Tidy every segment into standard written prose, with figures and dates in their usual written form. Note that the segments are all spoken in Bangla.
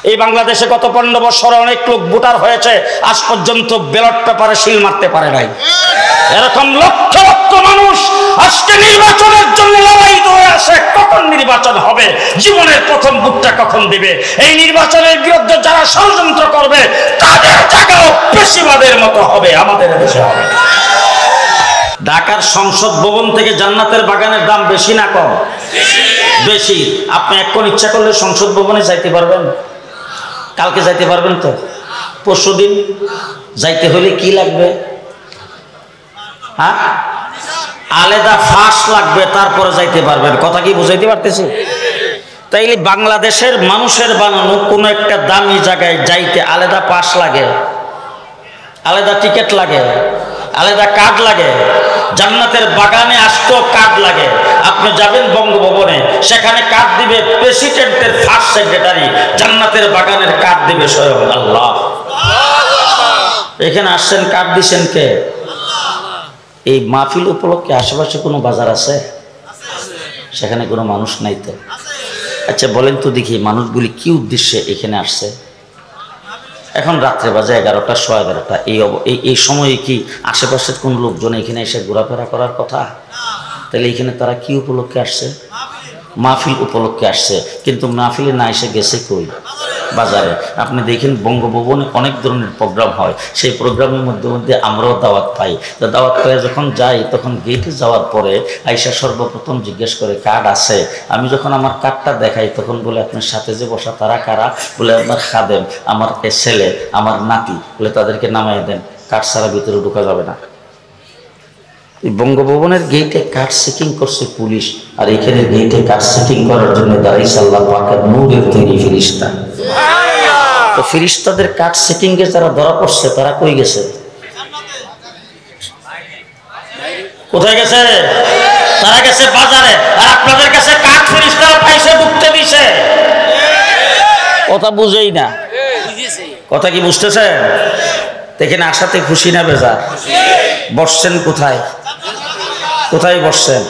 এই বাংলাদেশে গত 15 বছরে অনেক লোক ভোটার হয়েছে, আজ পর্যন্ত ব্যালট পেপারে সিল মারতে পারে নাই। এরকম লক্ষ লক্ষ মানুষ আজকে নির্বাচনের জন্য লড়াই করে আসে, কখন নির্বাচন হবে, জীবনের প্রথম ভোটটা কখন দিবে। এই নির্বাচনের বিরুদ্ধে যারা ষড়যন্ত্র করবে তাদের জায়গাও পেশিবাদের মতো হবে, আমাদের দেশে হবে। ঢাকার সংসদ ভবন থেকে জান্নাতের বাগানের দাম বেশি না কম? বেশি। আপনি এখন ইচ্ছা করলে সংসদ ভবনে যাইতে পারবেন? কালকে যাইতে পারবেন তো? পরশুদিন যাইতে হলে কি লাগবে? হ্যাঁ, আলাদা ফাঁস লাগবে, তারপরে যাইতে পারবেন। কথা কি বুঝাইতে পারতেছি? তাইলে বাংলাদেশের মানুষের বানানো কোন একটা দামি জায়গায় যাইতে আলাদা পাস লাগে, আলাদা টিকিট লাগে, আলাদা কার্ড লাগে। জান্নাতের বাগানে আসতেও কার্ড লাগে। আপনি যাবেন বঙ্গভবনে, সেখানে কার্ড দিবে প্রেসিডেন্টের ফার্স্ট সেক্রেটারি, জান্নাতের বাগানের কার্ড দিবে স্বয়ং আল্লাহ। এখানে আসছেন, কার্ড দিচ্ছেন কে? এই মাহফিল উপলক্ষে আশেপাশে কোনো বাজার আছে? সেখানে কোনো মানুষ নাই তো? আচ্ছা বলেন তো দেখি, মানুষগুলি কি উদ্দেশ্যে এখানে আসছে? এখন রাত্রে বাজে 11টা, 11:15। এই সময়ে কি আশেপাশের কোন লোকজন এখানে এসে ঘোরাফেরা করার কথা? তাহলে এখানে তারা কি উপলক্ষে আসছে? মাহফিল উপলক্ষে আসছে। কিন্তু মাহফিলে না এসে গেছে কই? বাজারে। আপনি দেখেন বঙ্গভবনে অনেক ধরনের প্রোগ্রাম হয়, সেই প্রোগ্রামের মধ্যে মধ্যে আমরাও দাওয়াত পাই। তো দাওয়াত পেয়ে যখন যাই, তখন গেটে যাওয়ার পরে আইসা সর্বপ্রথম জিজ্ঞেস করে কার্ড আছে? আমি যখন আমার কার্ডটা দেখাই, তখন বলে আপনার সাথে যে বসা তারা কারা? বলে আপনার খাদেম, আমার ছেলে, আমার নাতি। বলে তাদেরকে নামাই দেন, কার্ড ছাড়া ভিতরে ঢোকা যাবে না। বঙ্গভবনের গেটে কার্ড চেকিং করছে পুলিশ, আর এখানে গেটে কার্ড চেকিং করার জন্য দাঁড়াইছে আল্লাহ পাকের নূরের তৈরি ফেরেশতা। তো ফেরেশতাদের কার্ড চেকিং এ যারা ধরা পড়ছে তারা কই গেছে? কোথায় গেছে? তারা গেছে বাজারে। আর আপনাদের কাছে কার্ড ফেরেশতারা পাইছে, ঢুকতে দিছে। কথা বুঝেই না। কথা কি বুঝতেছেন? এখানে আসাতে খুশি না বেজার? বসছেন কোথায়? কোথায় বসছেন?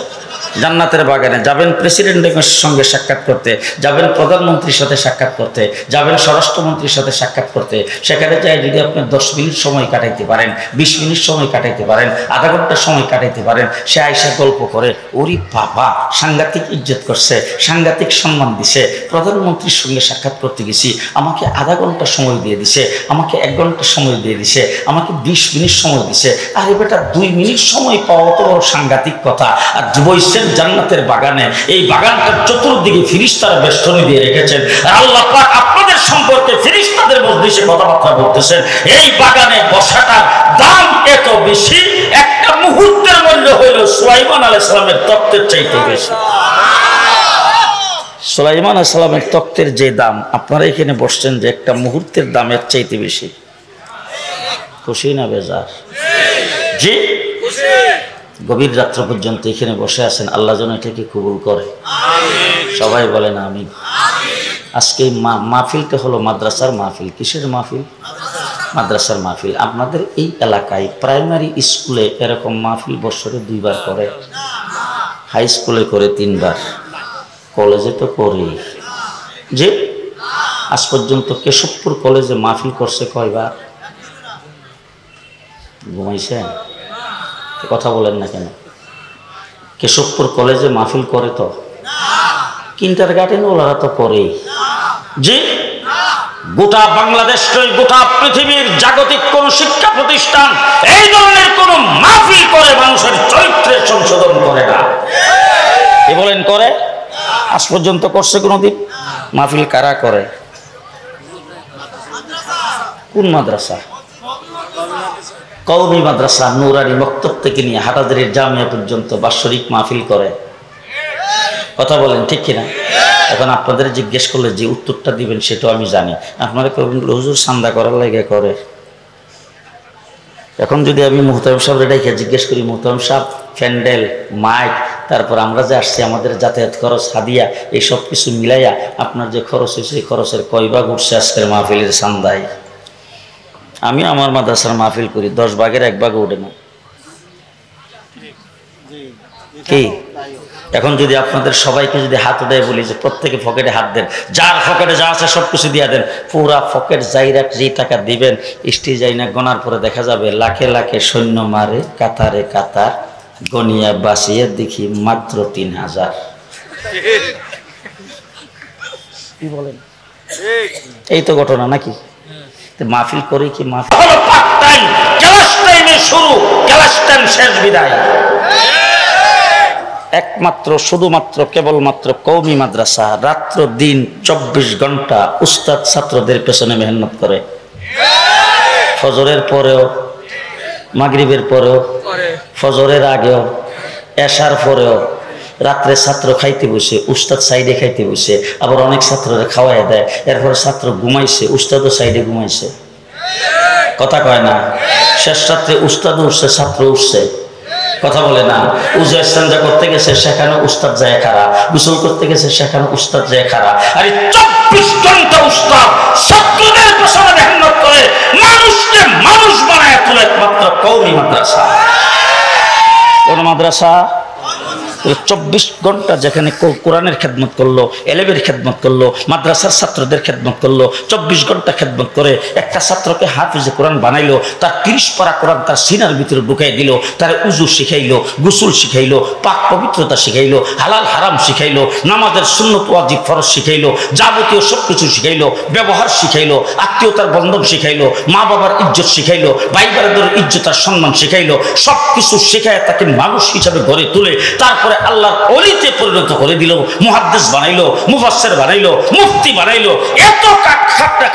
জান্নাতের বাগানে। যাবেন প্রেসিডেন্টের সঙ্গে সাক্ষাৎ করতে, যাবেন প্রধানমন্ত্রীর সাথে সাক্ষাৎ করতে, যাবেন স্বরাষ্ট্রমন্ত্রীর সাথে সাক্ষাৎ করতে। সেখানে যাই যদি আপনি 10 মিনিট সময় কাটাইতে পারেন, 20 মিনিট সময় কাটাইতে পারেন, আধা ঘন্টা সময় কাটাইতে পারেন, সে আইসা গল্প করে, ওরে বাবা সাংঘাতিক ইজ্জত করছে, সাংঘাতিক সম্মান দিছে, প্রধানমন্ত্রীর সঙ্গে সাক্ষাৎ করতে গেছি, আমাকে আধা ঘন্টা সময় দিয়ে দিছে, আমাকে 1 ঘন্টা সময় দিয়ে দিছে, আমাকে 20 মিনিট সময় দিছে। আরে বেটা 2 মিনিট সময় পাওয়া তো বড় সাংঘাতিক কথা। আর বইছেন জান্নাতের বাগানে, এই বাগানটার চতুর্দিকে ফেরেশতারা বেষ্টনী দিয়ে রেখেছেন। আর আল্লাহ পাক আপনাদের সম্পর্কে ফেরেশতাদের মজলিসে কথাবার্তা বলতেছেন। এই বাগানে বসাটার দাম এত বেশি, একটা মুহূর্তের মূল্য হইল সুলাইমান আলাইহিস সালামের তখ্তের চাইতে বেশি। সুলাইমান আলাইহিস সালামের তখ্তের যে দাম, আপনারা এখানে বসছেন যে একটা মুহূর্তের দামের চাইতে বেশি। খুশি না বেজার? জি খুশি। গভীর রাত্র পর্যন্ত এখানে বসে আছেন, আল্লাহ যেন এটাকে কবুল করে। সবাই বলেন আমিন। আজকে মাহফিলটা হলো মাদ্রাসার মাহফিল। কিসের মাহফিল? মাদ্রাসার মাহফিল। আপনাদের এই এলাকায় প্রাইমারি স্কুলে এরকম মাহফিল বছরে 2 বার করে, হাই স্কুলে করে 3 বার, কলেজে তো করেই। যে আজ পর্যন্ত কেশবপুর কলেজে মাহফিল করছে কয়বার? ঘুমাইছেন? কথা বলেন না কেন? কেশবপুর কলেজে মাহফিল করে তো? কিন্ডারগার্টেন ওরা তো করেই। জি গোটা বাংলাদেশ, গোটা পৃথিবীর জাগতিক কোন শিক্ষা প্রতিষ্ঠান এই ধরনের কোন মাহফিল করে মানুষের চরিত্রের সংশোধন করে না। কি বলেন করে? আজ পর্যন্ত করছে কোনদিন? মাহফিল কারা করে? কোন মাদ্রাসা? কওমি মাদ্রাসা নুরানি মক্তব থেকে নিয়ে হাটাজারির জামিয়া পর্যন্ত বাৎসরিক মাহফিল করে। কথা বলেন ঠিক কিনা? এখন আপনাদের জিজ্ঞেস করলে যে উত্তরটা দিবেন সেটাও আমি জানি। আপনারা করবেন হুজুর চাঁদা করার লাগে করে। এখন যদি আমি মুহতামিম সাহেব রেডাইকে জিজ্ঞেস করি, মুহতামিম সাহেব প্যান্ডেল, মাইক, তারপর আমরা যে আসছি আমাদের যাতায়াত খরচ, হাদিয়া, এই সব কিছু মিলাইয়া আপনার যে খরচ হয়েছে এই খরচের কয় ভাগ উঠছে আজকের মাহফিলের চাঁদায়? আমি আমার মাদ্রাসার মাহফিল করি, 10 ভাগের 1 ভাগও ওঠে না। কি এখন যদি আপনাদের সবাইকে যদি হাত দেয় বলি যে প্রত্যেকে পকেটে হাত দেন, যার পকেটে যা আছে সব কিছু দিয়ে দেন, পুরা পকেট যাইরা যে টাকা দিবেন স্টেজ যাই না গোনার পরে দেখা যাবে লাখে লাখে সৈন্য মারে কাতারে কাতার, গনিয়া বাসিয়ে দেখি মাত্র 3000। কি বলেন? এই তো ঘটনা নাকি? মাহফিল করি কি মাহফিল হলো পার্ট টাইম, ক্লাস টাইমে শুরু, ক্লাস টাইম শেষ, বিদায়। একমাত্র শুধুমাত্র কেবলমাত্র কওমি মাদ্রাসা রাত্র দিন 24 ঘন্টা উস্তাদ ছাত্রদের পেছনে মেহনত করে। ফজরের পরেও, মাগরিবের পরেও, ফজরের আগেও, এশার পরেও, রাত্রে ছাত্র খাইতে বসে, উস্তাদ সাইডে খাইতে বসে, আবার অনেক ছাত্ররা খাওয়াই দেয়, এরপরে ছাত্র ঘুমাইছে, উস্তাদও সাইডে ঘুমাইছে। কথা কয় না? শেষ রাত্রে উস্তাদও উঠছে, ছাত্র উঠছে। কথা বলে না? উজু ইস্তেঞ্জা করতে গেছে, সেখানে উস্তাদ যায় খাড়া, গোসল করতে গেছে, সেখানে উস্তাদ যায় খাড়া। আরে 24 ঘন্টা উস্তাদ ছাত্রদের পেছনে মেহনত করে মানুষকে মানুষ বানায় তোলে একমাত্র কওমি মাদ্রাসা। কোন মাদ্রাসা? 24 ঘন্টা যেখানে কোরআনের খেদমত করলো, এলেমের খেদমত করলো, মাদ্রাসার ছাত্রদের খেদমত করলো, 24 ঘন্টা খেদমত করে একটা ছাত্রকে হাফিজে কোরআন বানাইলো, তার 30 পারা কোরআন তার সিনার ভিতরে ঢুকাই দিল, তার উজু শিখাইলো, গোসল শিখাইলো, পাক পবিত্রতা শিখাইলো, হালাল হারাম শিখাইলো, নামাজের সুন্নত ওয়াজিব ফরজ শিখাইলো, যাবতীয় সবকিছু শিখাইলো, ব্যবহার শিখাইলো, আত্মীয়তার বন্ধন শিখাইলো, মা বাবার ইজ্জত শিখাইলো, ভাই বোনদের ইজ্জত আর সম্মান শিখাইলো, সবকিছু শিখায় তাকে মানুষ হিসাবে গড়ে তুলে তারপরে আল্লাহর ওলিতে পরিণত করে দিল, মুহাদ্দিস বানাইলো, মুফাসসির বানাইলো, মুফতি বানাইলো। এত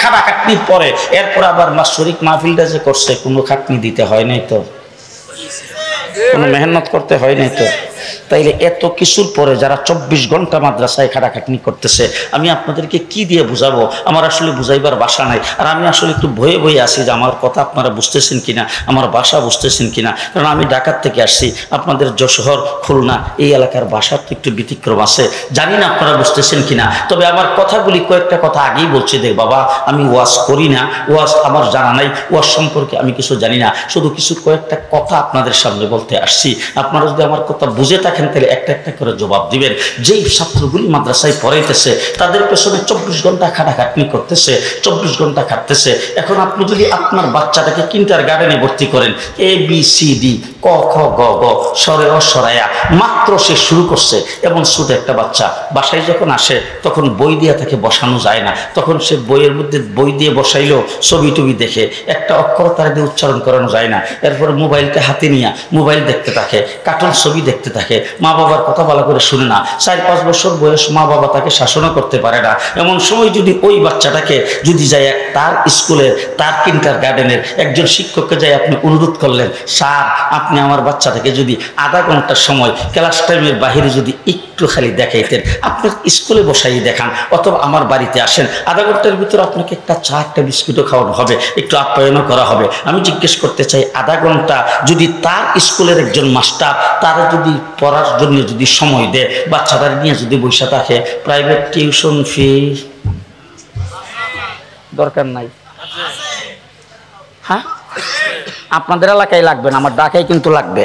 খাটাখাটনির পরে এরপর আবার মাসরিক মাহফিলটা যে করছে, কোনো খাটনি দিতে হয় নাই তো, কোনো মেহনত করতে হয় নাই তো। তাইলে এত কিছুর পরে যারা 24 ঘন্টা মাদ্রাসায় খাটাখাটনি করতেছে, আমি আপনাদেরকে কি দিয়ে বুঝাবো? আমার আসলে বুঝাইবার ভাষা নাই। আর আমি আসলে একটু ভয়ে ভয়ে আছি যে আমার কথা আপনারা বুঝতেছেন কিনা, আমার ভাষা বুঝতেছেন কিনা। কারণ আমি ঢাকার থেকে আসছি, আপনাদের যশোর, খুলনা এই এলাকার ভাষার তো একটু ব্যতিক্রম আছে, জানি না আপনারা বুঝতেছেন কিনা। তবে আমার কথাগুলি কয়েকটা কথা আগেই বলছি, দেখ বাবা আমি ওয়াজ করি না, ওয়াজ আমার জানা নাই, ওয়াজ সম্পর্কে আমি কিছু জানি না, শুধু কিছু কয়েকটা কথা আপনাদের সামনে বলতে আসছি। আপনারা যদি আমার কথা বুঝে থাকেন তাহলে একটা একটা করে জবাব দিবেন। যেই ছাত্রগুলি মাদ্রাসায় পড়াইতেছে তাদের পেছনে 24 ঘন্টা খাটাখাটনি করতেছে, 24 ঘন্টা খাটতেছে। এখন আপনি যদি আপনার বাচ্চাটাকে কিন্ডারগার্টেনে ভর্তি করেন, ABCD ক খ গ গ সরে অ সরায়া মাত্র সে শুরু করছে, এবং ছোট একটা বাচ্চা বাসায় যখন আসে তখন বই দিয়ে তাকে বসানো যায় না, তখন সে বইয়ের মধ্যে বই দিয়ে বসাইলেও ছবি টবি দেখে একটা অক্ষর তার দিয়ে উচ্চারণ করানো যায় না। এরপরে মোবাইলটা হাতে নিয়ে মোবাইল দেখতে থাকে, কার্টুন ছবি দেখতে থাকে, মা বাবার কথা ভালো করে শুনে না। 4-5 বছর বয়স, মা বাবা তাকে শাসনও করতে পারে না। এমন সময় যদি ওই বাচ্চাটাকে যদি যায় তার স্কুলের, তার কিন্ডারগার্টেনের একজন শিক্ষককে যাই আপনি অনুরোধ করলেন, স্যার আপনি আমার বাচ্চাটাকে যদি আধা ঘন্টার সময় ক্লাস টাইমের বাহিরে যদি একটু খালি দেখাইতেন, আপনার স্কুলে বসাই দেখান, অথবা আমার বাড়িতে আসেন, আধা ঘন্টার ভিতরে আপনাকে একটা চা একটা বিস্কুটও খাওয়ানো হবে, একটু আপ্যায়নও করা হবে। আমি জিজ্ঞেস করতে চাই, আধা ঘন্টা যদি তার স্কুলের একজন মাস্টার তারা যদি পড়ার জন্য যদি সময় দেয়, বাচ্চাটার নিয়ে যদি বসে থাকে, প্রাইভেট টিউশন ফি দরকার নাই? হ্যাঁ, আপনাদের এলাকায় লাগবে না, আমার ঢাকায় কিন্তু লাগবে।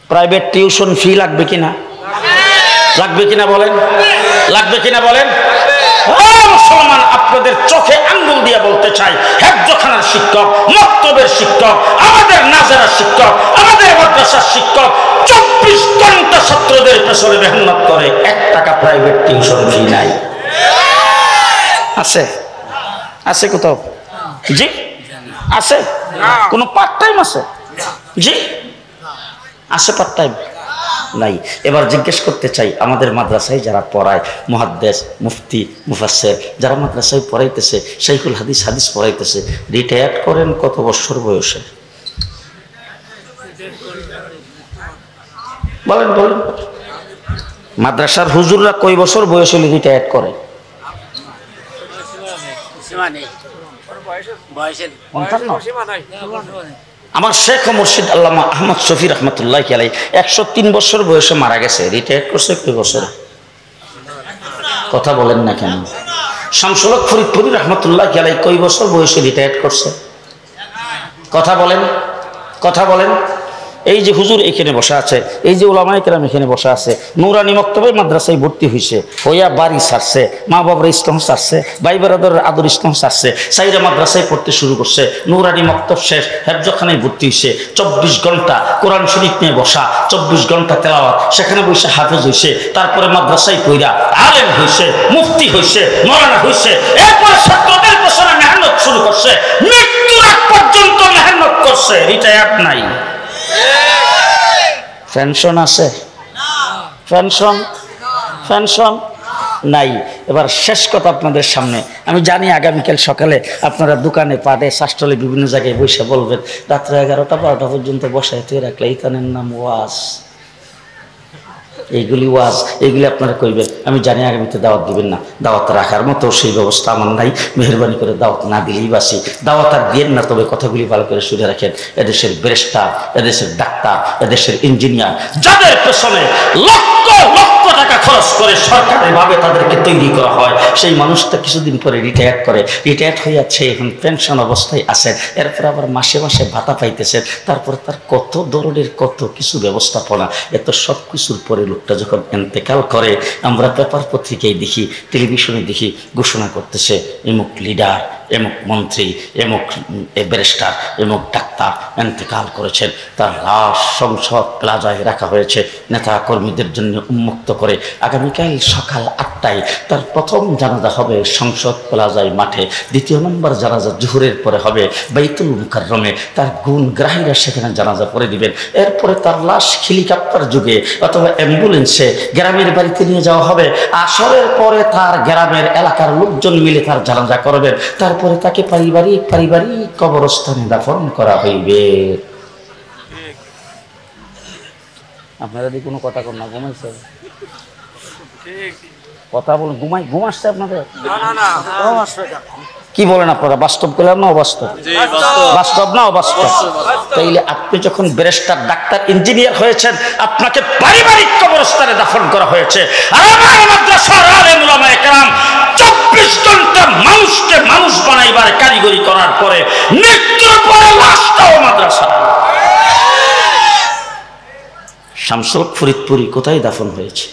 প্রাইভেট টিউশন ফি লাগবে কিনা? লাগবে কিনা বলেন? লাগবে কিনা বলেন? মুসলমান, আপনাদের চোখে আঙ্গুল দিয়ে বলতে চাই, হেফজখানার শিক্ষক, মক্তবের শিক্ষক, আমাদের নাজারার শিক্ষক, আমাদের মাদ্রাসার শিক্ষক 24 ঘন্টা ছাত্রদের পেছনে মেহনত করে, 1 টাকা প্রাইভেট টিউশন ফি নাই। আছে? আছে কোথাও? জি আছে? কোন পার্ট টাইম আছে? জি আছে, পার্ট টাইম নাই। এবার জিজ্ঞেস করতে চাই, আমাদের মাদ্রাসায় যারা পড়ায়, মুহাদ্দিস, মুফতি, মুফাসসির যারা মাদ্রাসায় পড়াইতেছে, শাইখুল হাদিস হাদিস পড়াইতেছে, রিটায়ার্ড করেন কত বছর বয়সে? বলেন বলেন। মাদ্রাসার হুজুররা কয় বছর বয়স হলে রিটায়ার্ড করে? আমার শেখ মুর্শিদ আল্লামা আহমদ শফি রহমতুল্লাহ আলাই 103 বছর বয়সে মারা গেছে, রিটায়ার্ড করছে কয় বছরে? কথা বলেন না কেন? শামসুল হক ফরিদপুরি রহমতুল্লাহ আলাই কয় বছর বয়সে রিটায়ার্ড করছে? কথা বলেন, কথা বলেন। এই যে হুজুর এখানে বসা আছে, এই যে ওলামায়ে কেরাম এখানে বসা আছে, নুরানি মক্তবে মাদ্রাসায় ভর্তি হয়েছে, হইয়া বাড়ি ছাড়ছে, মা বাবার ইসলাম ছাড়ছে, ভাই বেরাদরের আদর ইসলাম ছাড়ছে, সাইরা মাদ্রাসায় পড়তে শুরু করছে, নুরানি মক্তব শেষ, হেফজখানায় ভর্তি হয়েছে, 24 ঘন্টা কোরআন শরীফ নিয়ে বসা, 24 ঘন্টা তেলাওয়াত, সেখানে বসে হাফেজ হয়েছে, তারপরে মাদ্রাসায় কইরা আলেম হয়েছে, মুফতি হয়েছে, মৌলানা হয়েছে, এরপরে ছাত্রদের পেছনে মেহনত শুরু করছে, মৃত্যুর আগ পর্যন্ত মেহনত করছে, রিটায়ার নাই। পেনশন আছে? পেনশন পেনশন নাই। এবার শেষ কথা আপনাদের সামনে, আমি জানি আগামীকাল সকালে আপনারা দোকানে পাটে শাস্টলে বিভিন্ন জায়গায় বসে বলবেন রাত্রে 11টা 12টা পর্যন্ত বসায় তুই রাখলে এইখানের নাম ওয়াজ, এইগুলি ওয়াজ, এইগুলি আপনারা কইবেন। আমি জানি আগামীতে দাওয়াত দিবেন না, দাওয়াত রাখার মতো সেই ব্যবস্থা আমার নাই, মেহরবানি করে দাওয়াত না দিলেই বাসি। দাওয়াত আর দিয়েন না, তবে কথাগুলি ভালো করে শুনে রাখেন। এদেশের ব্যারিস্টার, এদেশের ডাক্তার, এদেশের ইঞ্জিনিয়ার, যাদের পেছনে লক্ষ লক্ষ টাকা খরচ করে সরকারিভাবে তাদেরকে তৈরি করা হয়, সেই মানুষটা কিছুদিন পরে রিটায়ার করে, রিটায়ার হয়ে যাচ্ছে, এখন পেনশন অবস্থায় আছেন, এরপর আবার মাসে মাসে ভাতা পাইতেছেন, তারপর তার কত ধরনের কত কিছু ব্যবস্থাপনা, এত সব কিছুর পরে লোকটা যখন ইন্তেকাল করে, আমরা পেপার পত্রিকায় দেখি, টেলিভিশনে দেখি, ঘোষণা করতেছে এমুক লিডার, এমুক মন্ত্রী, এমুক ব্যারিস্টার, এমুক ডাক্তার ইন্তেকাল করেছেন, তার লাশ সংসদ প্লাজায় রাখা হয়েছে নেতা কর্মীদের জন্য উন্মুক্ত করে। আগামীকাল সকাল 8টায় তার প্রথম জানাজা হবে সংসদ প্লাজায় মাঠে, দ্বিতীয় নম্বর জানাজা জোহরের পরে হবে বাইতুল মুকাররমে, তার গুণগ্রাহীরা সেখানে জানাজা পড়ে দিবেন। এরপরে তার লাশ হেলিকপ্টার যুগে অথবা অ্যাম্বুলেন্সে গ্রামের বাড়িতে নিয়ে যাওয়া হবে। আসরের পরে তার গ্রামের এলাকার লোকজন মিলে তার জানাজা করবেন, তারপরে তাকে পারিবারিক কবরস্থানে দাফন করা হইবে। আপনারা যদি কোনো কথা কর না, ঘুমাইছে কথা বলুন, ঘুমাচ্ছে আপনাদের? কি বলেন আপনারা, বাস্তব করলাম না অবাস্তব? বাস্তব না অবাস্তব? তাইলে আপনি যখন ব্যারিস্টার, ডাক্তার, ইঞ্জিনিয়ার হয়েছেন, আপনাকে পারিবারিক কবরস্থানে দাফন করা হয়েছে। আর আমার মাদ্রাসার আলেম উলামায়ে কেরাম 24 ঘন্টা মানুষকে মানুষ বানাইবার কারিগরি করার পরে মৃত্যুর পরে লাশটাও মাদ্রাসা। শামসুল ফরিদপুরি কোথায় দাফন হয়েছে?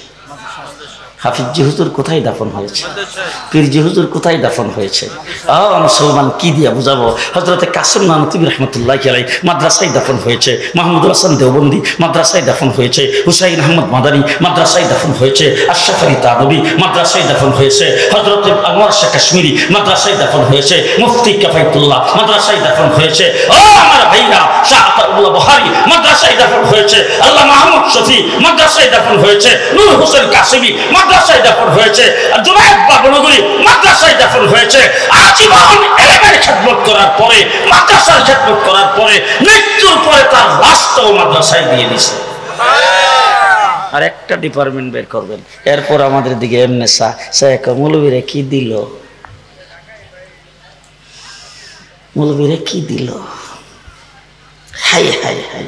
হাফিজি হুজুর কোথায় দাফন হয়েছে? পীরজি হুজুর কোথায় দাফন হয়েছে? মুসলমান কি দিয়া বুঝাবো? হযরতে কাসিম নানতুবি রাহমাতুল্লাহি আলাইহি মাদ্রাসায় দাফন হয়েছে, মাহমুদুল হাসান দেওবন্দি মাদ্রাসায় দাফন হয়েছে, হুসাইন আহমদ মাদানী মাদ্রাসায় দাফন হয়েছে, আশরাফ আলী তানবী মাদ্রাসায় দাফন হয়েছে, হযরতে আনোয়ার শাহ কাশ্মীরি মাদ্রাসায় দাফন হয়েছে, মুফতি কিফায়েতুল্লাহ মাদ্রাসায় দাফন হয়েছে, আমার ভাইরা শাহ আতাউল্লাহ বুখারী মাদ্রাসায় দাফন হয়েছে, আল্লাহ মাহমুদ শফি মাদ্রাসায় দাফন হয়েছে, নূর হোসেন কাসিমি মাদ্রাসায় দাফন হয়েছে, জুনায়েদ বাবনগরী মাদ্রাসায় দাফন হয়েছে। আজীবন ইলমের খেদমত করার পরে, মাদ্রাসার খেদমত করার পরে মৃত্যুর পরে তার লাশটাও মাদ্রাসায় দিয়ে দিছে। আর একটা ডিপার্টমেন্ট বের করবেন, এরপর আমাদের দিকে এমনি মৌলবীরা কি দিল, মৌলবীরা কি দিল, হাই হাই হাই।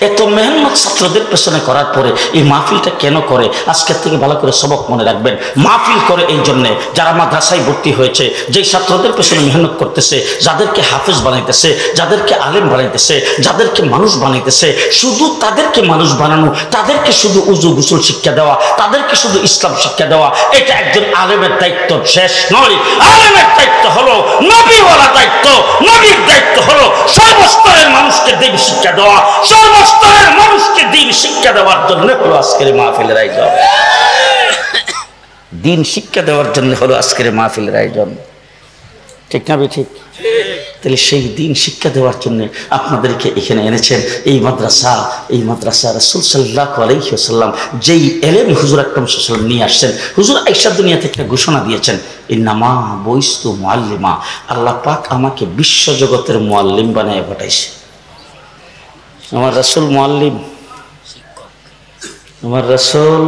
এত মেহনত ছাত্রদের পেছনে করার পরে এই মাহফিলটা কেন করে? আজকের থেকে ভালো করে সবক মনে রাখবেন। মাহফিল করে এই জন্যে যারা মাদ্রাসায় ভর্তি হয়েছে, যেই ছাত্রদের পেছনে মেহনত করতেছে, যাদেরকে হাফেজ বানাইতেছে, যাদেরকে আলেম বানাইতেছে, যাদেরকে মানুষ বানাইতেছে, শুধু তাদেরকে মানুষ বানানো, তাদেরকে শুধু উজু গোসল শিক্ষা দেওয়া, তাদেরকে শুধু ইসলাম শিক্ষা দেওয়া, এটা একজন আলেমের দায়িত্ব শেষ নয়। আলেমের দায়িত্ব হলো নবীওয়ালা দায়িত্ব। নবীর দায়িত্ব হলো সর্বস্তরের মানুষকে দিন শিক্ষা দেওয়া, সর্বস্তরের মানুষকে দিন শিক্ষা দেওয়ার জন্য হলো আজকের মাহফিলের আয়োজন। দিন শিক্ষা দেওয়ার জন্য হলো আজকের মাহফিলের আয়োজন, ঠিক না? ঠিক। তাহলে সেই দিন শিক্ষা দেওয়ার জন্য আপনাদেরকে এখানে এনেছেন। এই মাদ্রাসা রাসূল সাল্লাল্লাহু আলাইহি ওয়াসাল্লাম যেই এলেম হুজুর আকরাম সাল্লাল্লাহু আলাইহি ওয়াসাল্লাম নিয়ে আসছেন, হুজুর আয়েশা দুনিয়া থেকে একটা ঘোষণা দিয়েছেন, ইন্নামা বুইস্তু মুআল্লিমা, আল্লাহ পাক আমাকে বিশ্ব জগতের মুআল্লিম বানায় পাঠাইছে। আমার রাসূল মুআল্লিম, আমার রাসূল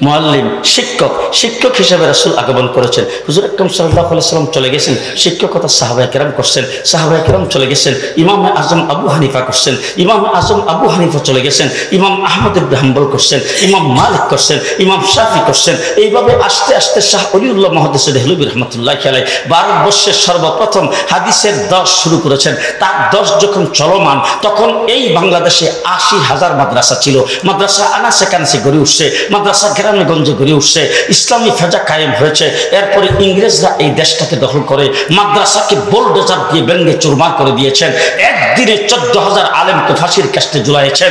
মুআল্লিম, শিক্ষক। শিক্ষক হিসেবে রাসূল আগমন করেছেন। হুজুর আকরাম সাল্লাল্লাহু আলাইহি ওয়াসাল্লাম চলে গেছেন, শিক্ষকতা সাহাবায়ে কেরাম করছেন। সাহাবায়ে কেরাম চলে গেছেন, ইমামে আজম আবু হানিফা করছেন। ইমাম আজম আবু হানিফা চলে গেছেন, ইমাম আহমদ ইবনে হাম্বল করছেন, ইমাম মালিক করছেন, ইমাম শাফি করছেন। এইভাবে আস্তে আস্তে শাহ ওলিউল্লাহ মুহাদ্দিস দেহলভী রাহমাতুল্লাহি আলাইহি ভারতবর্ষের সর্বপ্রথম হাদিসের দর্শ শুরু করেছেন। তার দর্শ যখন চলমান, তখন এই বাংলাদেশে 80,000 মাদ্রাসা ছিল। মাদ্রাসা আনাসে কানাসে গড়ে উঠছে, মাদ্রাসা গ্রামে গঞ্জে গড়ে উঠছে, ইসলামী ফেজা কায়েম হয়েছে। এরপরে ইংরেজরা এই দেশটাকে দখল করে মাদ্রাসাকে বোলডোজার দিয়ে ভেঙে চুরমার করে দিয়েছেন। একদিনে 14,000 আলেমকে ফাঁসির কাস্টে ঝুলাইয়েছেন।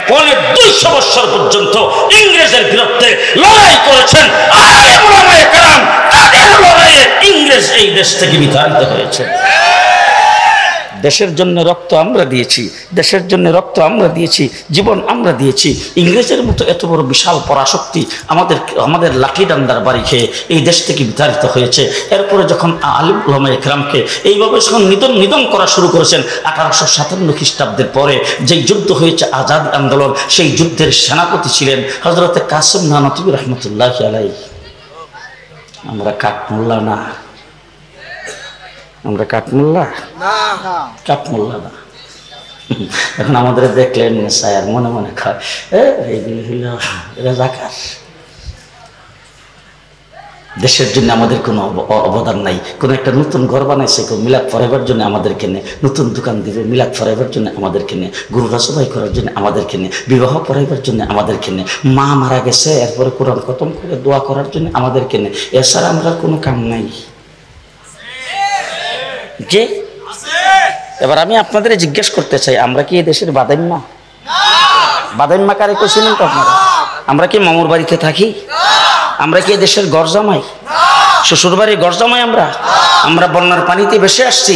250 বছর পর্যন্ত ইংরেজের বিরুদ্ধে লড়াই করেছেন আলেম ওলামায়ে কেরাম। তাদের লড়াইয়ে ইংরেজ এই দেশ থেকে বিতাড়িত হয়েছে। দেশের জন্য রক্ত আমরা দিয়েছি, দেশের জন্য রক্ত আমরা দিয়েছি, জীবন আমরা দিয়েছি। ইংরেজের মতো এত বড় বিশাল পরাশক্তি আমাদের লাঠি ডান্ডার বাড়ি খেয়ে এই দেশ থেকে বিতাড়িত হয়েছে। এরপরে যখন আলিম ওলামায়ে কেরামকে এইভাবে যখন নিধন করা শুরু করেছেন 1857 খ্রিস্টাব্দের পরে, যেই যুদ্ধ হয়েছে আজাদ আন্দোলন, সেই যুদ্ধের সেনাপতি ছিলেন হযরতে কাসেম নানতুবি রহমতুল্লাহি আলাইহি। আমরা কাঠমোল্লা না, আমরা কাঠমোল্লা না। এখন আমাদের দেখলেন সায়ার মনে মনে খায়, এইগুলি হইল রাজাকার। দেশের জন্য আমাদের কোনো অবদান নাই। কোনো একটা নতুন ঘর বানাইছে, কেউ মিলাদ পড়াইবার জন্য আমাদেরকে নিয়ে, নতুন দোকান দিবে মিলাদ পড়াইবার জন্য আমাদেরকে নিয়ে, গরু রাসবাই করার জন্য আমাদেরকে নিয়ে, বিবাহ পড়াইবার জন্য আমাদেরকে নিয়ে, মা মারা গেছে এরপরে কোরআন খতম করে দোয়া করার জন্য আমাদেরকে নিয়ে। এছাড়া আমরা কোনো কাম নাই। যে এবার আমি আপনাদের জিজ্ঞেস করতে চাই, আমরা কি এই দেশের বাদাইম্মা? বাদাইম্মা কারে কইছিলেন তো আপনারা? আমরা কি মামুর বাড়িতে থাকি? আমরা কি এই দেশের গরজামাই? শ্বশুর বাড়ির গরজামাই আমরা বন্যার পানিতে ভেসে আসছি।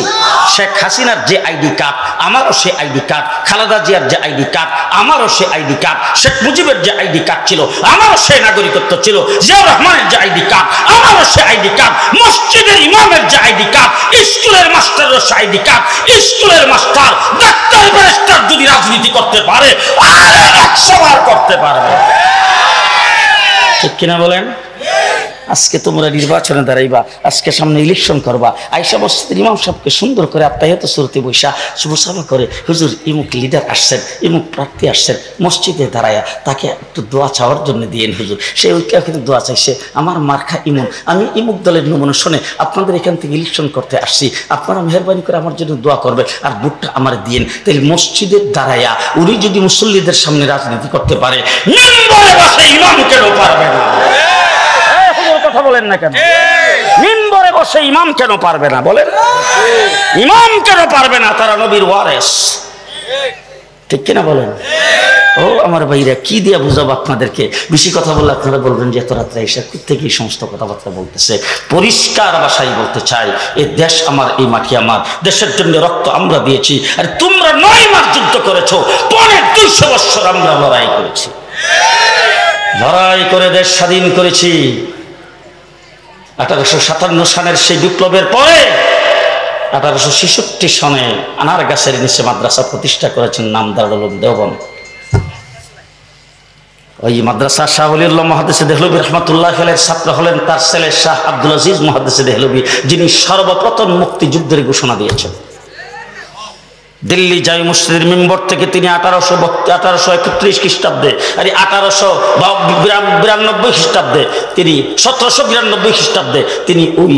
শেখ হাসিনার যে আইডি কার্ড আমারও সে আইডি কার্ড, খালেদা জিয়ার যে আইডি কার্ড আমারও সে আইডি কার্ড, শেখ মুজিবের যে আইডি কার্ড ছিল আমারও সে নাগরিকত্ব ছিল, জিয়াউর রহমানের যে আইডি কার্ড আমারও সে আইডি কার্ড, মসজিদের ইমামের যে আইডি কার্ড, স্কুলের মাস্টারের সে আইডি কার্ড। স্কুলের মাস্টার, ডাক্তার, ব্যারিস্টার যদি রাজনীতি করতে পারে আর 100 বার করতে পারবে। ঠিক কিনা বলেন? আজকে তোমরা নির্বাচনে দাঁড়াইবা, আজকে সামনে ইলেকশন করবা, আয়েশা মসজিদের ইমাম সাহেবকে সুন্দর করে আত্মাহিত সুরতে বৈশা মুসাফা করে, হুজুর ইমুক লিডার আসছেন, ইমুক প্রার্থী আসছেন, মসজিদে দাঁড়ায়া তাকে একটু দোয়া চাওয়ার জন্য দিয়েন হুজুর। সে ওইটা কিন্তু দোয়া চাইছে, আমার মার্কা ইমুন, আমি ইমুক দলের নমুনা শুনে আপনাদের এখান থেকে ইলেকশন করতে আসছি, আপনারা মেহরবানি করে আমার জন্য দোয়া করবেন আর ভোটটা আমার দিয়েন। তাহলে মসজিদের দাঁড়ায়া উনি যদি মুসল্লিদের সামনে রাজনীতি করতে পারে, মিম্বরে বসে ইমাম কেন পারবে না? কথা বলেন না কেন? মিম্বরে বসে ইমাম কেন পারবে না? বলেন, ইমাম কেন পারবে না? তারা নবীর ওয়ারিস। ঠিক কিনা বলেন? ও আমার ভাইরা, কি দিয়ে বুঝাবো আপনাদেরকে? বেশি কথা বললে আপনারা বলবেন যে এত রাত্রে এসে থেকে এই সমস্ত কথাবার্তা বলতেছে। পরিষ্কার ভাষায় বলতে চাই, এই দেশ আমার, এই মাটি আমার, দেশের জন্য রক্ত আমরা দিয়েছি। আর তোমরা 9 মাস যুদ্ধ করেছো, 250 বছর আমরা লড়াই করেছি, লড়াই করে দেশ স্বাধীন করেছি। 1857 সনের সেই বিপ্লবের পরে 1866 সনে আনার গাছের নিচে মাদ্রাসা প্রতিষ্ঠা করেছেন, নাম দারুল উলুম দেওবন্দ। ওই মাদ্রাসা শাহ ওলিউল্লাহ মুহাদ্দিস দেহলভী রাহমাতুল্লাহি আলাইহির ছাত্র হলেন তার ছেলে শাহ আব্দুল আজিজ মুহাদ্দিস দেহলভী, যিনি সর্বপ্রথম মুক্তিযুদ্ধের ঘোষণা দিয়েছেন। দিল্লি জামে মসজিদের মিম্বর থেকে তিনি 1831 খ্রিস্টাব্দে, 1892 খ্রিস্টাব্দে, তিনি 1792 খ্রিস্টাব্দে তিনি ওই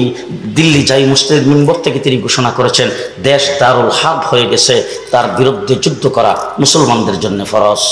দিল্লি জামে মসজিদের মিম্বর থেকে তিনি ঘোষণা করেছেন, দেশ দারুল হার্ব হয়ে গেছে, তার বিরুদ্ধে যুদ্ধ করা মুসলমানদের জন্য ফরজ।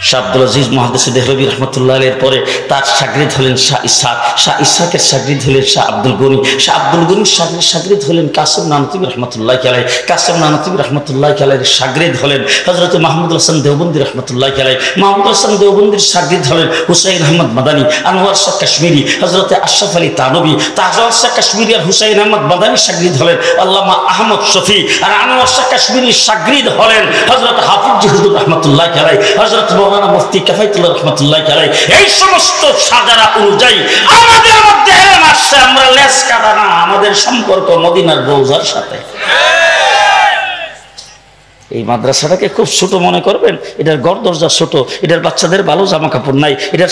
শাহ আব্দুল আজিজ মুহাদ্দিস দেহলভী রাহমাতুল্লাহ আলাইহির পরে তার শাগরিদ হলেন শাহ ইসহাক, শাহ ইসহাকের শাগরিদ হলেন শাহ আব্দুল গনি, শাহ আব্দুল গনির শাগরিদ হলেন কাসেম নানতুবি রাহমাতুল্লাহি আলাইহি, কাসেম নানতুবি রাহমাতুল্লাহি আলাইহির শাগরিদ হলেন হযরত মাহমুদুল হাসান দেওবন্দি রাহমাতুল্লাহি আলাইহি, মাহমুদুল হাসান দেওবন্দির শাগরিদ হলেন হুসাইন আহমদ মাদানী, আনোয়ার শাহ কাশ্মীরি, হযরত আশরাফ আলী তানবী, তাজওয়ার শাহ কাশ্মীরি আর হুসাইন আহমদ মাদানীর শাগরিদ হলেন আল্লামা আহমদ শফি, আর আনোয়ার শাহ কাশ্মীরির শাগরিদ হলেন হযরত হাফিজ হুজুর রাহমাতুল্লাহি আলাইহি, হযরত মাওলানা মুফতি কাফায়েতুল্লাহ রাহমাতুল্লাহি আলাইহি। এই সমস্ত সাজারা অনুযায়ী আমাদের মধ্যে এলেম আসছে, আমরা লেস কাটা না, আমাদের সম্পর্ক মদিনার রওজার সাথে। এই মাদ্রাসাটাকে খুব ছোট মনে করবেন, এটার ঘর দরজা ছোট, এটার বাচ্চাদের ভালো জামা কাপড় নাই, এটার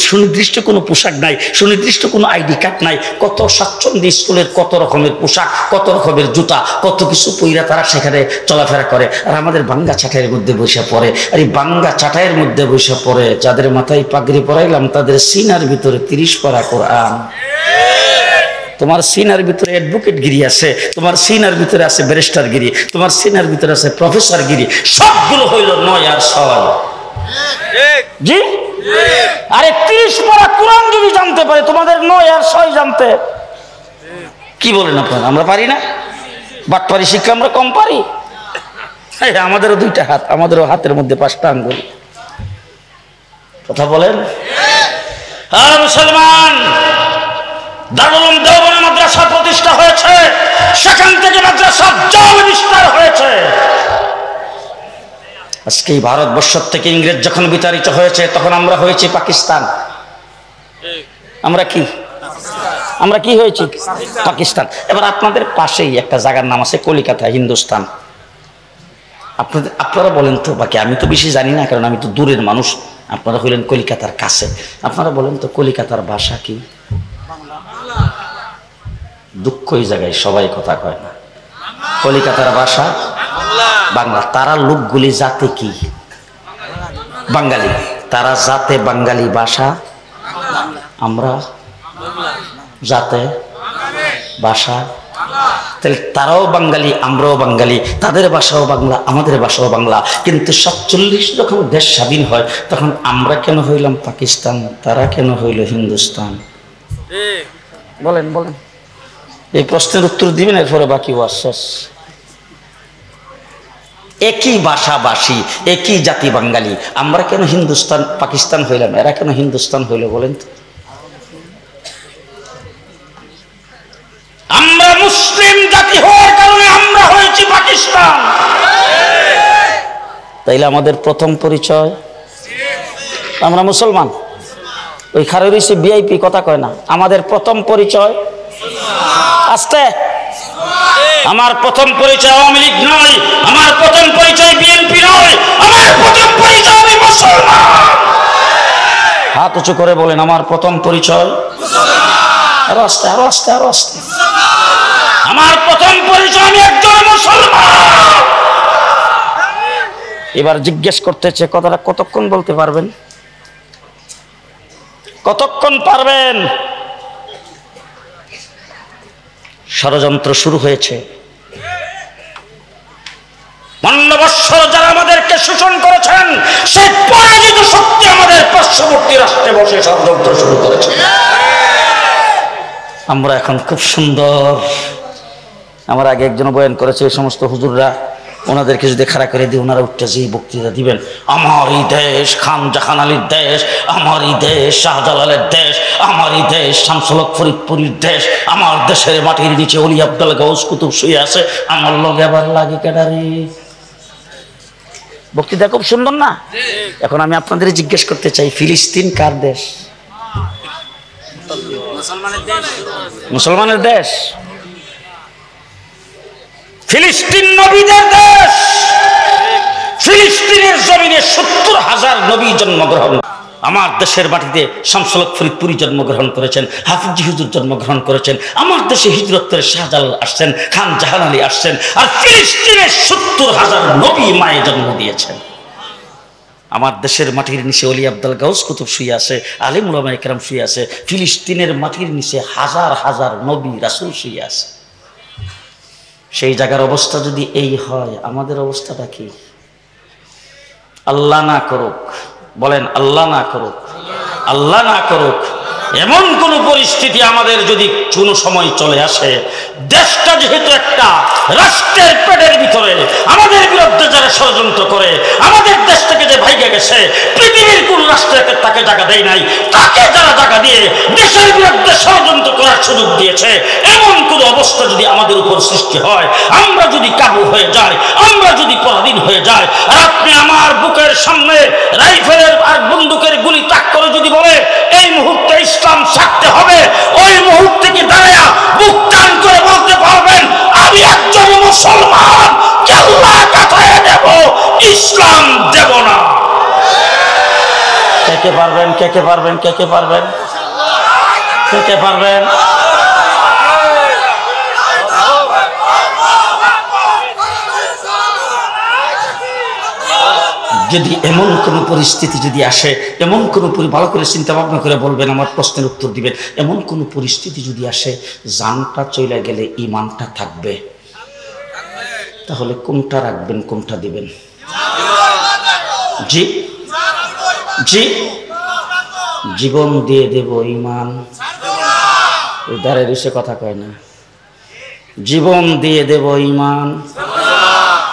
সুনির্দিষ্ট কোনো পোশাক নাই, সুনির্দিষ্ট কোনো আইডি কার্ড নাই, কত স্বাচ্ছন্দ্য স্কুলের কত রকমের পোশাক, কত রকমের জুতা, কত কিছু পইরা তারা সেখানে চলাফেরা করে। আর আমাদের বাঙ্গা চাটাইয়ের মধ্যে বসে পড়ে। আর এই বাঙ্গা চাটাইয়ের মধ্যে বসে পড়ে যাদের মাথায় পাগড়ি পরাইলাম তাদের সিনার ভিতরে 30 পারা কোরআন। তোমার সিনার ভিতরে অ্যাডভোকেট গিরি আছে, তোমার সিনার ভিতরে আছে ব্যারিস্টার গিরি, তোমার সিনার ভিতরে আছে প্রফেসর গিরি, সবগুলো হইল 9 আর 6। জি, আরে 30 পারা কোরআন যদি জানতে পারে তোমাদের 9 আর 6 জানতে কি বলেন আপনারা? আমরা পারি না? বাটপারি শিক্ষা আমরা কম পারি? আমাদেরও 2টা হাত, আমাদেরও হাতের মধ্যে 5টা আঙ্গুল। কথা বলেন। আর মুসলমান, দারুল উলুম দেওবন্দ মাদ্রাসা প্রতিষ্ঠা হয়েছে, সেখান থেকে মাদ্রাসার জাল বিস্তার হয়েছে। আজকে এই ভারতবর্ষ থেকে ইংরেজ যখন বিতাড়িত হয়েছে তখন আমরা হয়েছি পাকিস্তান। আমরা কি হয়েছি? পাকিস্তান। এবার আপনাদের পাশেই একটা জায়গার নাম আছে কলিকাতা, হিন্দুস্তান। আপনারা বলেন তো, বাকি আমি তো বেশি জানি না কারণ আমি তো দূরের মানুষ, আপনারা হইলেন কলিকাতার কাছে, আপনারা বলেন তো কলিকাতার ভাষা কি? দুঃখ এই জায়গায় সবাই কথা কয় না। কলিকাতার ভাষা বাংলা। তারা লোকগুলি জাতে কি? বাঙালি। তারা জাতে বাঙালি, ভাষা আমরা জাতে ভাষা। তাহলে তারাও বাঙালি, আমরাও বাঙালি, তাদের ভাষাও বাংলা, আমাদের ভাষাও বাংলা। কিন্তু 47 যখন দেশ স্বাধীন হয় তখন আমরা কেন হইলাম পাকিস্তান, তারা কেন হইল হিন্দুস্তান? বলেন বলেন, এই প্রশ্নের উত্তর দিবেন, এরপরে বাকি ওয়াজ। একই ভাষাভাষী, একই জাতি বাঙালি, আমরা কেন হিন্দুস্তান পাকিস্তান হইলাম, এরা কেন হিন্দুস্তান হইল বলেন তো? আমরা মুসলিম জাতি হওয়ার কারণে আমরা হয়েছি পাকিস্তান। তাইলে আমাদের প্রথম পরিচয় আমরা মুসলমান। ওই খারের ভিআইপি কথা কয় না, আমাদের প্রথম পরিচয় আস্তে, আমার প্রথম পরিচয় আওয়ামী লীগ নয়, আমার প্রথম পরিচয় বিএনপি নয়, আমার প্রথম পরিচয় আমি মুসলমান। হাত উঁচু করে বলেন, আমার প্রথম পরিচয়। আরো আস্তে, আরো আস্তে, আরো আস্তে। আমার প্রথম পরিচয় আমি একজন মুসলমান। এবার জিজ্ঞেস করতেছে কথাটা কতক্ষণ বলতে পারবেন? কতক্ষণ পারবেন? ষড়যন্ত্র শুরু হয়েছে। 52 বৎসর যারা আমাদেরকে শোষণ করেছেন, সেই পরাজিত শক্তি আমাদের পার্শ্ববর্তী রাষ্ট্রে বসে ষড়যন্ত্র শুরু করেছে। আমরা এখন খুব সুন্দর, আমার আগে একজন বয়ান করেছে, এই সমস্ত হুজুররা ওনাদেরকে যদি খাড়া করে দিই ওনারা উঠতে যে বক্তৃতা দিবেন, আমার এই দেশ খান জাহান আলীর দেশ, আমার এই দেশ শাহজালালের দেশ, আমার এই দেশ শামসুল হক ফরিদপুরের দেশ, আমার দেশের মাটির নিচে অলি আব্দুল গাউস কুতুব শুয়ে আছে, আমার লগে আবার লাগে কেডারে। বক্তৃতা খুব সুন্দর না? এখন আমি আপনাদের জিজ্ঞেস করতে চাই, ফিলিস্তিন কার দেশ? মুসলমানের দেশ। ফিলিস্তিন নবীদের দেশ। ফিলিস্তিনের জমিনে 70,000 নবী জন্মগ্রহণ। আমার দেশের মাটিতে শামসুল হক ফরিদপুরি জন্মগ্রহণ করেছেন, হাফিজ হুজুর জন্মগ্রহণ করেছেন, আমার দেশে হিজরত করে শাহজালাল আসছেন, খান জাহান আলী আসছেন, আর ফিলিস্তিনের 70,000 নবী মায়ে জন্ম দিয়েছেন। আমার দেশের মাটির নিচে অলি আব্দুল গাউস কুতুব শুয়ে আছে, আলিম উলামায়ে কেরাম শুয়ে আছে, ফিলিস্তিনের মাটির নিচে হাজার হাজার নবী রাসূল শুয়ে আছে। সেই জায়গার অবস্থা যদি এই হয়, আমাদের অবস্থাটা কি? আল্লাহ না করুক, বলেন আল্লাহ না করুক, আল্লাহ না করুক, এমন কোন পরিস্থিতি আমাদের যদি কোনো সময় চলে আসে, দেশটা যেহেতু একটা রাষ্ট্রের পেটের ভিতরে, আমাদের বিরুদ্ধে যারা ষড়যন্ত্র করে, আমাদের দেশ থেকে যে ভাইগে গেছে, পৃথিবীর কোন রাষ্ট্রকে তাকে জায়গা দেয় নাই, তাকে যারা জায়গা দিয়ে দেশের বিরুদ্ধে ষড়যন্ত্র করার সুযোগ দিয়েছে, এমন কোন অবস্থা যদি আমাদের উপর সৃষ্টি হয়, আমরা যদি কাবু হয়ে যাই, আমরা যদি পরাধীন হয়ে যাই, আর আপনি আমার বুকের সামনে রাইফেলের আর বন্দুকের গুলি তাক করে যদি বলে এই মুহূর্তে ইসলাম ছাড়তে হবে, ওই মুহূর্তে কি দাঁড়ায়া বুক টান করে বলতে পারবেন আমি একজন মুসলমান, আল্লাহ কাটায় দেব। পারবেন? কে কে পারবেন? কে কে পারবেন? কে কে পারবেন? যদি এমন কোনো পরিস্থিতি যদি আসে, এমন কোনো ভালো করে চিন্তা ভাবনা করে বলবেন, আমার প্রশ্নের উত্তর দিবেন, এমন কোনো পরিস্থিতি যদি আসে জানটা চলে গেলে ঈমানটা থাকবে, তাহলে কোনটা রাখবেন, কোনটা দিবেন? জি জি, জীবন দিয়ে দেব ঈমান। উদারে ঋষে কথা কয় না, জীবন দিয়ে দেব ঈমান,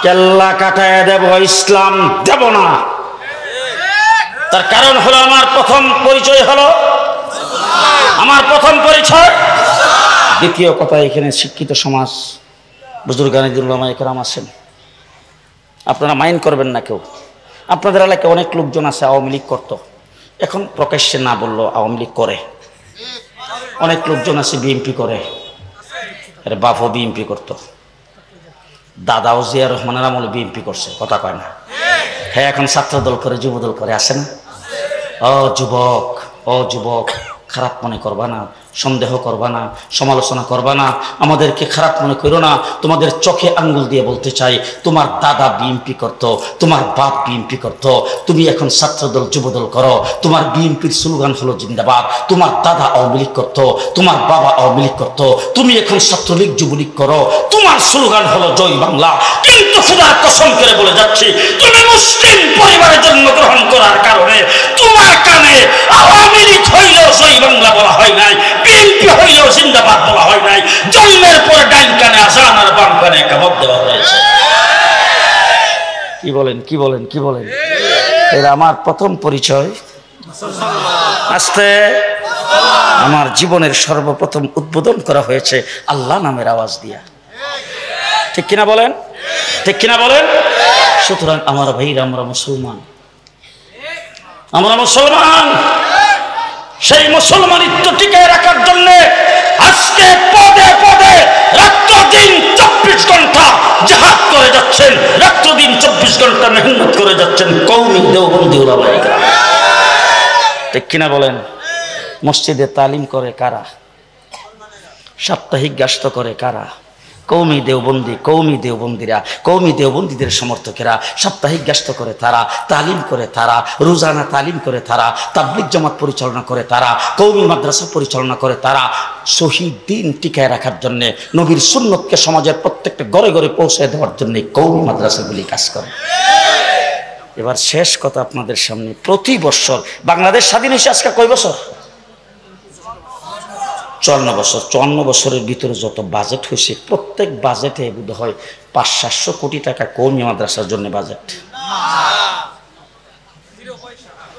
কেল্লা কাটায় দেব ইসলাম দেব না। তার কারণ হলো আমার প্রথম পরিচয় হলো, আমার প্রথম পরিচয়। দ্বিতীয় কথা, এখানে শিক্ষিত সমাজ, বুজুর্গানে উলামা ইকরাম আছেন, আপনারা মাইন্ড করবেন না কেউ। আপনাদের এলাকায় অনেক লোকজন আছে আওয়ামী লীগ করতো, এখন প্রকাশ্যে না বললো আওয়ামী লীগ করে। অনেক লোকজন আছে বিএনপি করে, আরে বাপও বিএনপি করতো, দাদাও জিয়া রহমানের আমলে বিএনপি করছে, কথা কয় না। হ্যাঁ, এখন ছাত্র দল করে, যুব দল করে, আসে না? ও যুবক, ও যুবক, খারাপ মনে করবা না, সন্দেহ করবা না, সমালোচনা করবা না, আমাদেরকে খারাপ মনে করো না। তোমাদের চোখে আঙ্গুল দিয়ে বলতে চাই, তোমার দাদা বিএনপি করতো, তোমার বাপ বিএনপি করতো, তুমি এখন ছাত্রদল যুবদল করো, তোমার বিএনপির স্লোগান হলো জিন্দাবাদ। তোমার দাদা আওয়ামী লীগ করতো, তোমার বাবা আওয়ামী লীগ করতো, তুমি এখন ছাত্রলীগ যুবলীগ করো, তোমার স্লোগান হলো জয় বাংলা। কিন্তু খোদার কসম করে বলে যাচ্ছি, তুমি মুসলিম পরিবারে জন্মগ্রহণ করার কারণে তোমার কানে আওয়ামী লীগ হইলেও জয় বাংলা বলা হয় নাই, বিএনপি হইলেও জিন্দাবাদ বলা হয় নাই। জন্মের পরে ডাইন কানে আজান আর বাম কানে কাবাব দেওয়া হয়েছে। কি বলেন, কি বলেন, কি বলেন? এর আমার প্রথম পরিচয়। আস্তে আমার জীবনের সর্বপ্রথম উদ্বোধন করা হয়েছে আল্লাহ নামের আওয়াজ দিয়া। ঠিক কিনা বলেন? ঠিক কিনা বলেন? সুতরাং আমার ভাইরা, আমরা মুসলমান, আমরা মুসলমান। সেই মুসলমানিত্ব টিকে রাখার জন্য আজকে পদে পদে রাত্র দিন 24 ঘন্টা জিহাদ করে যাচ্ছেন, রাত্র দিন 24 ঘন্টা মেহনত করে যাচ্ছেন কওমি দেওবন্দি উলামা ইকরাম। ঠিক কিনা বলেন? মসজিদে তালিম করে কারা? সাপ্তাহিক গাস্ত করে কারা? কওমি দেওবন্দি, কওমি দেওবন্দিরা, কওমি দেওবন্দিদের সমর্থকেরা। সাপ্তাহিক গাস্ত করে তারা, তালিম করে তারা, রোজানা তালিম করে তারা, তাবলিগ জামাত পরিচালনা করে তারা, কওমি মাদ্রাসা পরিচালনা করে তারা। শহীদ দিন টিকায় রাখার জন্যে, নবীর সুন্নতকে সমাজের প্রত্যেকটা ঘরে ঘরে পৌঁছে দেওয়ার জন্য কওমি মাদ্রাসাগুলি কাজ করে। এবার শেষ কথা আপনাদের সামনে, প্রতি বছর বাংলাদেশ স্বাধীন হয়েছে আজকে কয় বছর? 54 বছর। 54 বছরের ভিতরে যত বাজেট হয়েছে, প্রত্যেক বাজেটে বোধ হয় 500-700 কোটি টাকা কওমি মাদ্রাসার জন্য বাজেট।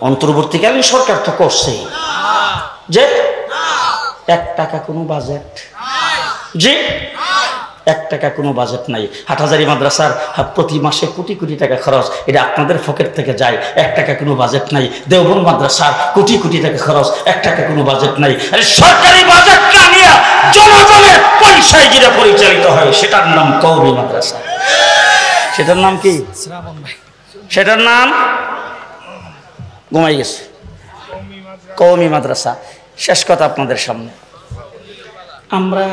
অন্তর্বর্তীকালীন সরকার তো করছে যে 1 টাকা কোনো বাজেট, জি 1 টাকা কোনো বাজেট নাই। হাটহাজারী মাদ্রাসার প্রতি মাসে কোটি কোটি টাকা খরচ, এটা আপনাদের পকেট থেকে যায়, 1 টাকা কোনো বাজেট নাই। দেওবন্দ মাদ্রাসার কোটি কোটি টাকা খরচ, 1 টাকা কোনো বাজেট নাই। আরে সরকারি বাজেটটা নিয়ে জনগণের পয়সায় যেটা পরিচালিত হয় সেটার নাম কওমি মাদ্রাসা। সেটার নাম কি? সেটার নাম ঘুমাই গেছে, কওমি মাদ্রাসা। শেষ কথা আপনাদের সামনে, আমরা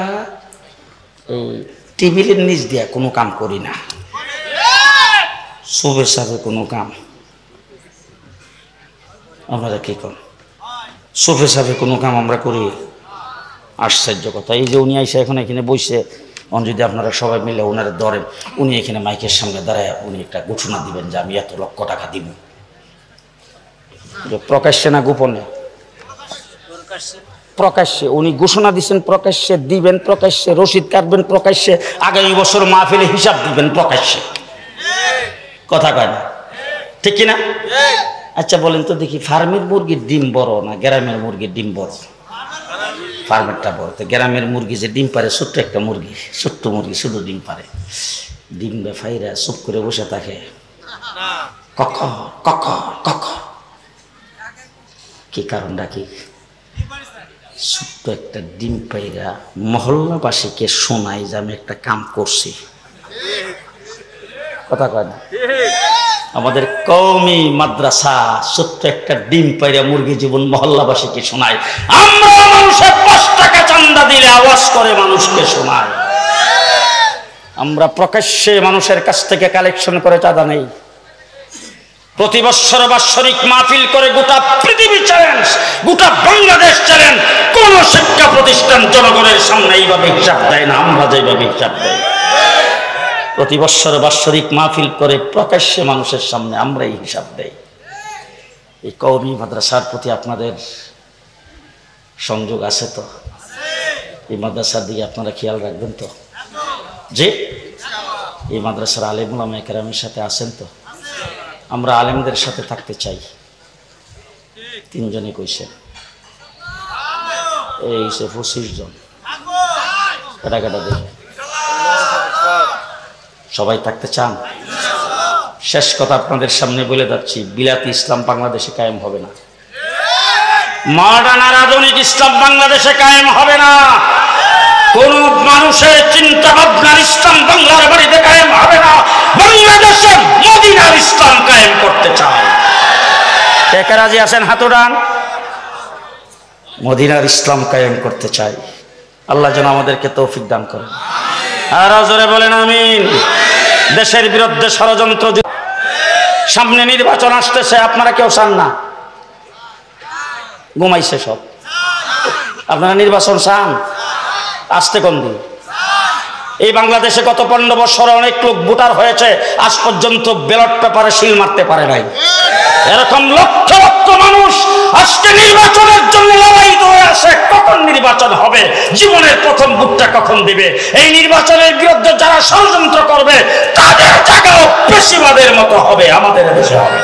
এই টেবিলের নিচ দিয়া কোনো কাম করি না, সুবের সাথে কোনো কাম। আপনারা কি করেন? সুফের সাথে কোনো কাম আমরা করি? আশ্চর্য কথা। এই যে উনি আইসে এখন এখানে বসে, যদি আপনারা সবাই মিলে ওনারা ধরেন, উনি এখানে মাইকের সামনে দাঁড়ায় উনি একটা ঘোষণা দিবেন যে আমি এত লক্ষ টাকা দিব, প্রকাশ্যে না গোপনে? প্রকাশ্যে উনি ঘোষণা দিচ্ছেন, প্রকাশ্যে দিবেন, প্রকাশ্যে রসিদ কাটবেন, প্রকাশ্যে আগামী বছর মাহফিলে হিসাব দিবেন প্রকাশ্যে। কথা কয় না? ঠিক কিনা? আচ্ছা বলেন তো দেখি, ফার্মের মুরগির ডিম বড় না গ্রামের মুরগির ডিম বড়? ফার্মেরটা বড়। তো গ্রামের মুরগি যে ডিম পারে, ছোট্ট একটা মুরগি, ছোট্ট মুরগি শুধু ডিম পারে, ডিম বেফাইরা চুপ করে বসে থাকে, কখ কখ কখ। কি কারণটা কি? ছোট্ট একটা ডিম পাইরা মহল্লাবাসীকে শোনায় যে আমি একটা কাম করছি। কথা কয় না? আমাদের কওমি মাদ্রাসা ছোট্ট একটা ডিম পাইরা মুরগি জীবন মহল্লাবাসীকে শোনায়। আমরা মানুষের 5 টাকা চান্দা দিলে আওয়াজ করে মানুষকে শোনায়। আমরা প্রকাশ্যে মানুষের কাছ থেকে কালেকশন করে চাঁদা নেই। প্রতি বছর বাৎসরিক মাহফিল করে গোটা পৃথিবী চ্যালেঞ্জ, গোটা বাংলাদেশ চ্যালেঞ্জ। কোন শিক্ষা প্রতিষ্ঠান জনগণের সামনে এইভাবে হিসাব দেয় না, আমরা যেভাবে হিসাব দেয়। প্রতি বছর বাৎসরিক মাহফিল করে প্রকাশ্যে মানুষের সামনে আমরা এই হিসাব দেই। এই কওমি মাদ্রাসার প্রতি আপনাদের সংযোগ আছে তো? এই মাদ্রাসার দিকে আপনারা খেয়াল রাখবেন তো? যে এই মাদ্রাসার আলেম ওলামা কেরামের সাথে আছেন তো? আমরা আলেমদের সাথে থাকতে চাই। 3 জনই কইছে, এই সে 25 জন কাটা দেখে সবাই থাকতে চান। শেষ কথা আপনাদের সামনে বলে যাচ্ছি, বিলাতি ইসলাম বাংলাদেশে কায়েম হবে না। মডার্ন আর আধুনিক ইসলাম বাংলাদেশে কায়েম হবে না। কোন মানুষের চিন্তা ভাবনার ইসলাম বাংলার বাড়িতে কায়েম হবে না। বাংলাদেশে মদিনার ইসলাম কায়েম করতে চায়। কে রাজি আছেন? হাত উঠান। মদিনার ইসলাম কায়েম করতে চাই। আল্লাহ যেন আমাদেরকে তৌফিক দান করেন। আর জোরে বলেন আমিন। দেশের বিরুদ্ধে ষড়যন্ত্র, সামনে নির্বাচন আসতেছে, আপনারা কেউ চান না? ঘুমাইছে সব। আপনারা নির্বাচন চান? আসতে কম দিন। এই বাংলাদেশে গত 15 বছরে অনেক লোক ভোটার হয়েছে, আজ পর্যন্ত ব্যালট পেপারে সিল মারতে পারে নাই। এরকম লক্ষ লক্ষ মানুষ আজকে নির্বাচনের জন্য লড়াই করে আছে। কখন নির্বাচন হবে, জীবনের প্রথম ভোটটা কখন দিবে, এই নির্বাচনের বিরুদ্ধে যারা ষড়যন্ত্র করবে তাদের জায়গাও পেশিবাদের মতো হবে, আমাদের দেশে হবে।